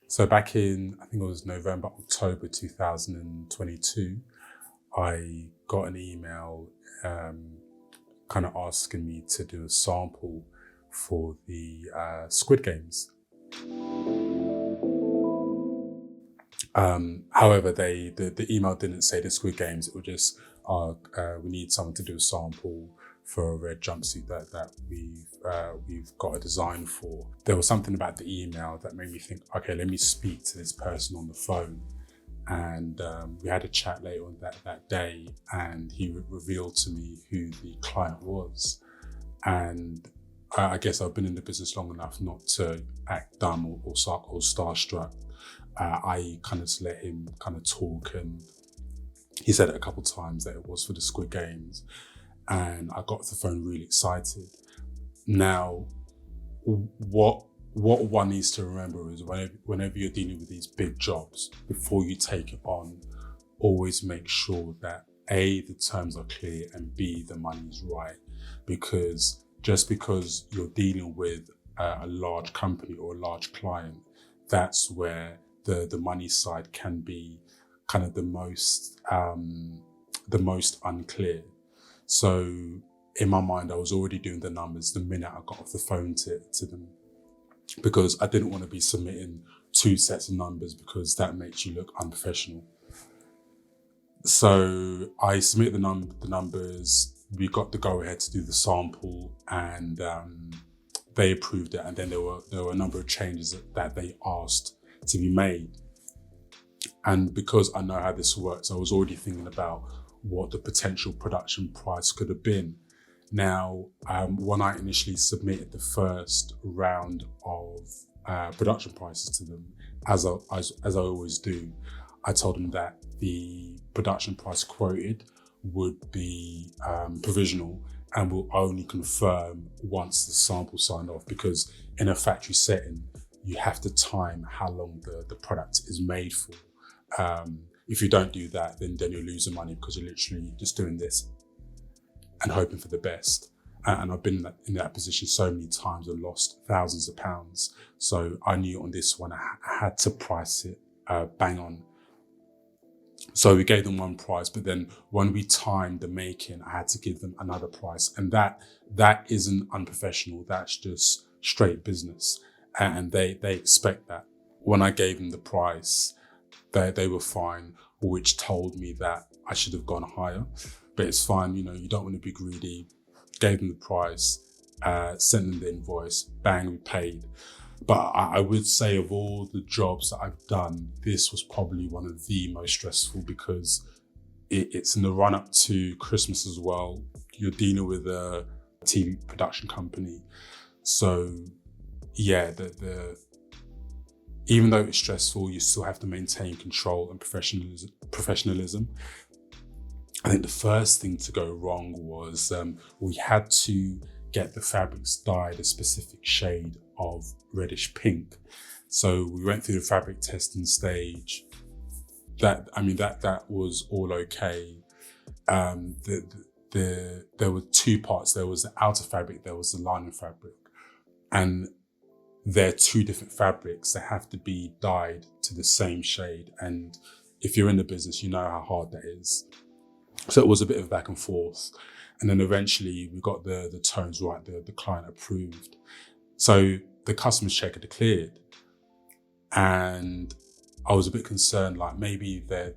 So back in, I think it was November, October 2022, I got an email kind of asking me to do a sample for the Squid Games. However, the email didn't say the Squid Games. It was just, we need someone to do a sample for a red jumpsuit that we've got a design for. There was something about the email that made me think, okay, let me speak to this person on the phone. And we had a chat later on that day, and he revealed to me who the client was. And I guess I've been in the business long enough not to act dumb or starstruck. I kind of just let him kind of talk, and he said it a couple of times that it was for the Squid Games, and I got off the phone really excited. Now, what one needs to remember is whenever you're dealing with these big jobs, before you take it on, always make sure that A, the terms are clear, and B, the money is right. Because just because you're dealing with a large company or a large client, that's where the money side can be kind of the most unclear. So in my mind, I was already doing the numbers the minute I got off the phone to them, because I didn't want to be submitting two sets of numbers, because that makes you look unprofessional. So I submitted the numbers, we got the go ahead to do the sample, and they approved it. And then there were a number of changes that they asked to be made. And because I know how this works, I was already thinking about what the potential production price could have been. Now, when I initially submitted the first round of production prices to them, as I always do, I told them that the production price quoted would be provisional and will only confirm once the sample signed off, because in a factory setting, you have to time how long the product is made for. If you don't do that, then you're losing money, because you're literally just doing this and hoping for the best. And I've been in that position so many times and lost thousands of pounds. So I knew on this one, I had to price it bang on. So we gave them one price, but then when we timed the making, I had to give them another price. And that isn't unprofessional. That's just straight business. And they expect that. When I gave them the price, they were fine, which told me that I should have gone higher. But it's fine, you don't want to be greedy. Gave them the price, sent them the invoice, bang, we paid. But I would say, of all the jobs that I've done, this was probably one of the most stressful, because it's in the run up to Christmas as well. You're dealing with a TV production company. So yeah, even though it's stressful, you still have to maintain control and professionalism. I think the first thing to go wrong was we had to get the fabrics dyed a specific shade of reddish pink. So we went through the fabric testing stage. That was all okay. There were two parts. There was the outer fabric, there was the lining fabric. And they're two different fabrics that have to be dyed to the same shade. And if you're in the business, you know how hard that is. So it was a bit of back and forth. And then eventually we got the tones right, the client approved. So the customs checker declared. And I was a bit concerned, like maybe they're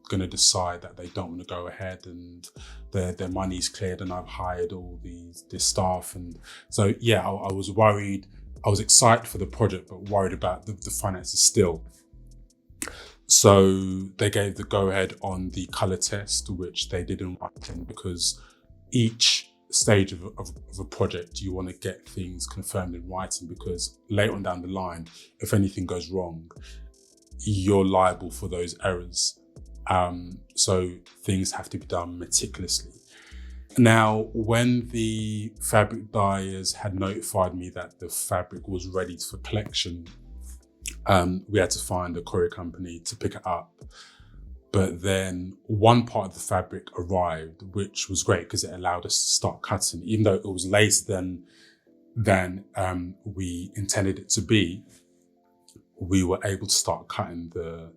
going to decide that they don't want to go ahead, and their money's cleared and I've hired all this staff. And so, yeah, I was worried. I was excited for the project, but worried about the finances still. So they gave the go-ahead on the colour test, which they did in writing, because each stage of a project, you want to get things confirmed in writing, because later on down the line, if anything goes wrong, you're liable for those errors. So things have to be done meticulously. Now, when the fabric dyers had notified me that the fabric was ready for collection, we had to find a courier company to pick it up. But then one part of the fabric arrived, which was great because it allowed us to start cutting, even though it was later than we intended it to be. we were able to start cutting the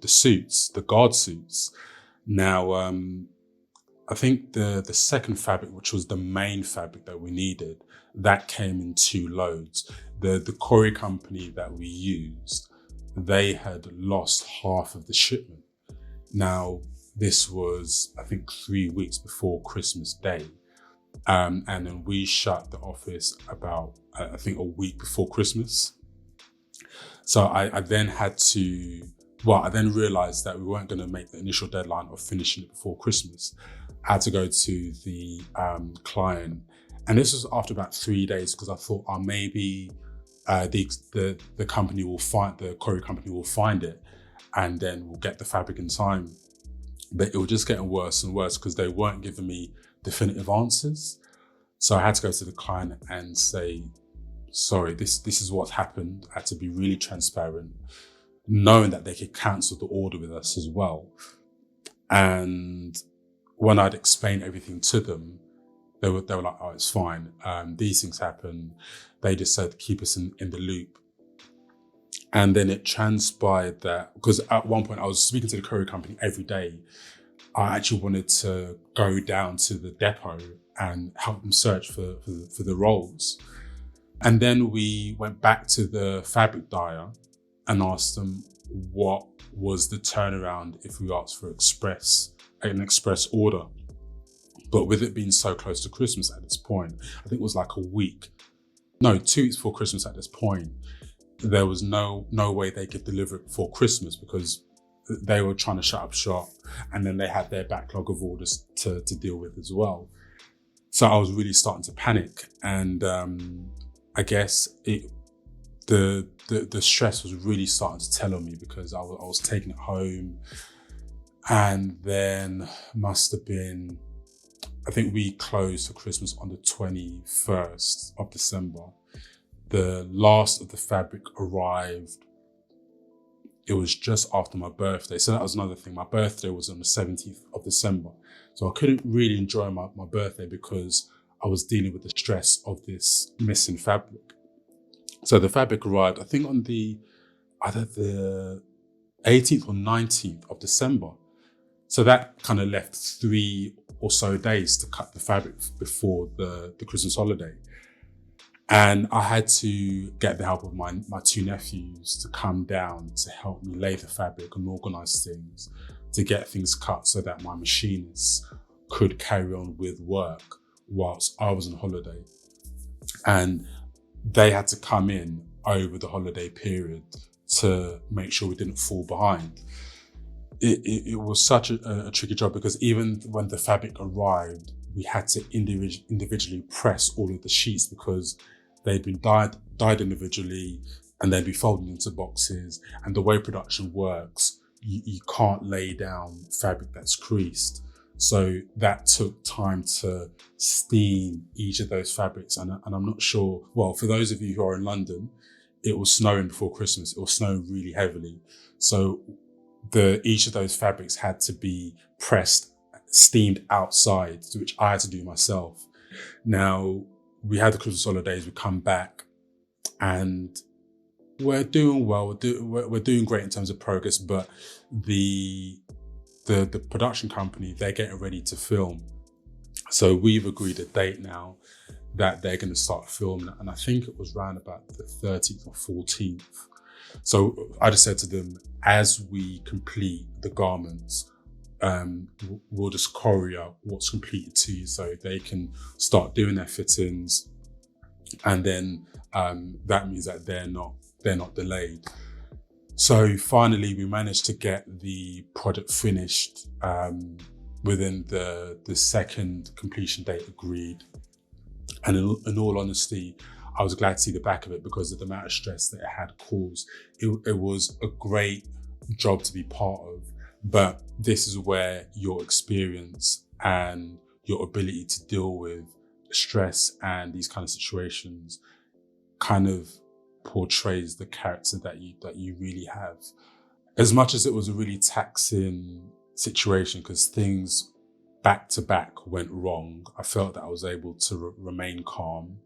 suits, the guard suits. Now, I think the second fabric, which was the main fabric that we needed, that came in 2 loads. The courier company that we used, they had lost half of the shipment. Now, this was, I think, 3 weeks before Christmas Day. And then we shut the office about, I think, a week before Christmas. So I then I then realized that we weren't going to make the initial deadline of finishing it before Christmas. I had to go to the client. And this was after about 3 days, because I thought, maybe the company will find, the courier company will find it, and then we'll get the fabric in time. But it was just getting worse and worse because they weren't giving me definitive answers. So I had to go to the client and say, sorry, this is what's happened. I had to be really transparent, knowing that they could cancel the order with us as well. And when I'd explained everything to them, they were like, oh, it's fine. These things happen. They just said, keep us in the loop. And then it transpired that, because at one point I was speaking to the courier company every day, I actually wanted to go down to the depot and help them search for the rolls. And then we went back to the fabric dyer and asked them what was the turnaround if we asked for an express order. But with it being so close to Christmas at this point, I think it was like 2 weeks before Christmas at this point, there was no way they could deliver it before Christmas, because they were trying to shut up shop, and then they had their backlog of orders to deal with as well. So I was really starting to panic, and I guess the stress was really starting to tell on me, because I was taking it home, and then must have been, I think we closed for Christmas on the 21st of December. The last of the fabric arrived, it was just after my birthday. So that was another thing. My birthday was on the 17th of December. So I couldn't really enjoy my birthday because I was dealing with the stress of this missing fabric. So the fabric arrived, I think on either the 18th or 19th of December. So that kind of left 3 or so days to cut the fabric before the Christmas holiday. And I had to get the help of my 2 nephews to come down to help me lay the fabric and organise things, to get things cut so that my machinists could carry on with work whilst I was on holiday. And they had to come in over the holiday period to make sure we didn't fall behind. It was such a tricky job, because even when the fabric arrived, we had to individually press all of the sheets, because they'd been dyed individually and they'd be folded into boxes. And the way production works, you can't lay down fabric that's creased. So that took time to steam each of those fabrics. And I'm not sure, well, for those of you who are in London, it was snowing before Christmas. It was snowing really heavily. So each of those fabrics had to be pressed, steamed outside, which I had to do myself. Now, we had the Christmas holidays, we come back, and we're doing well. We're doing great in terms of progress, but the production company, they're getting ready to film. So we've agreed a date now that they're going to start filming, and I think it was around about the 13th or 14th. So I just said to them, as we complete the garments, we'll just courier what's completed to you so they can start doing their fittings. And then that means that they're not delayed. So finally, we managed to get the product finished within the second completion date agreed. And in all honesty, I was glad to see the back of it because of the amount of stress that it had caused. It was a great job to be part of, but this is where your experience and your ability to deal with stress and these kind of situations kind of portrays the character that you really have. As much as it was a really taxing situation because things back to back went wrong, I felt that I was able to remain calm,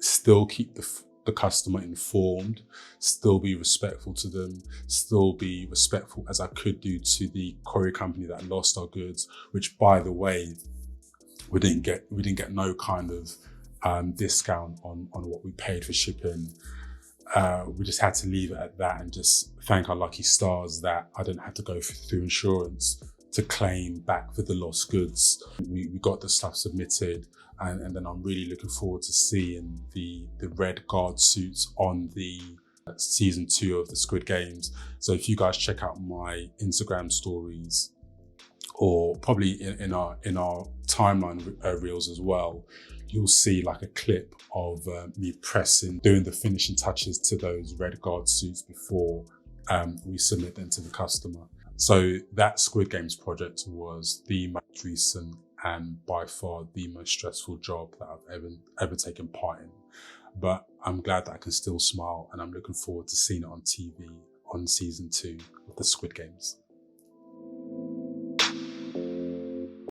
still keep the customer informed, still be respectful to them, still be respectful as I could do to the courier company that lost our goods, which, by the way, we didn't get no kind of discount on what we paid for shipping. We just had to leave it at that and just thank our lucky stars that I didn't have to go through insurance to claim back for the lost goods. We got the stuff submitted, and then I'm really looking forward to seeing the red guard suits on the season 2 of the Squid Games. So if you guys check out my Instagram stories, or probably in our timeline reels as well, you'll see like a clip of me doing the finishing touches to those red guard suits before we submit them to the customer. So that Squid Games project was the most recent and by far the most stressful job that I've ever taken part in. But I'm glad that I can still smile, and I'm looking forward to seeing it on TV on season 2 of the Squid Games.